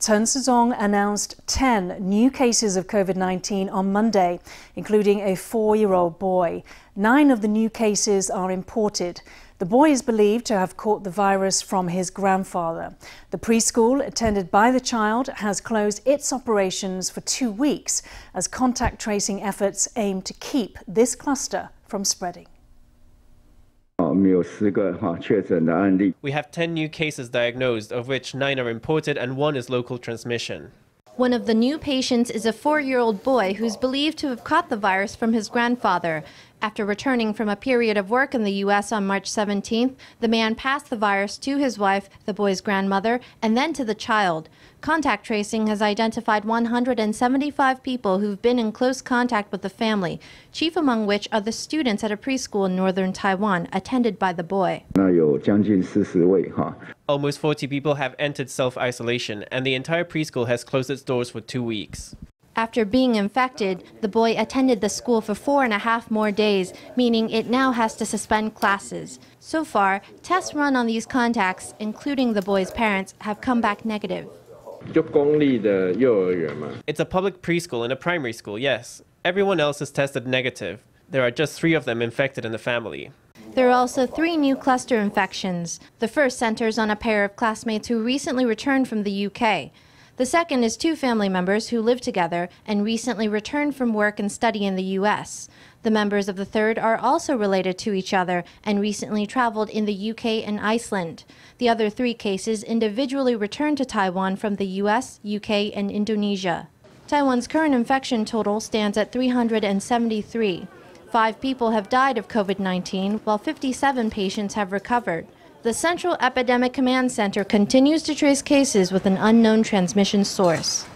Chen Shih-chung announced 10 new cases of COVID-19 on Monday, including a 4-year-old boy. 9 of the new cases are imported. The boy is believed to have caught the virus from his grandfather. The preschool attended by the child has closed its operations for 2 weeks as contact tracing efforts aim to keep this cluster from spreading. We have 10 new cases diagnosed, of which 9 are imported and 1 is local transmission. One of the new patients is a 4-year-old boy who's believed to have caught the virus from his grandfather. After returning from a period of work in the U.S. on March 17th, the man passed the virus to his wife, the boy's grandmother, and then to the child. Contact tracing has identified 175 people who've been in close contact with the family, chief among which are the students at a preschool in Northern Taiwan, attended by the boy. Almost 40 people have entered self-isolation, and the entire preschool has closed its doors for 2 weeks. After being infected, the boy attended the school for 4.5 more days, meaning it now has to suspend classes. So far, tests run on these contacts, including the boy's parents, have come back negative. It's a public preschool and a primary school, yes. Everyone else is tested negative. There are just 3 of them infected in the family. There are also 3 new cluster infections. The first centers on a pair of classmates who recently returned from the UK. The second is 2 family members who live together and recently returned from work and study in the U.S. The members of the third are also related to each other and recently traveled in the UK and Iceland. The other 3 cases individually returned to Taiwan from the U.S., UK, and Indonesia. Taiwan's current infection total stands at 373. 5 people have died of COVID-19, while 57 patients have recovered. The Central Epidemic Command Center continues to trace cases with an unknown transmission source.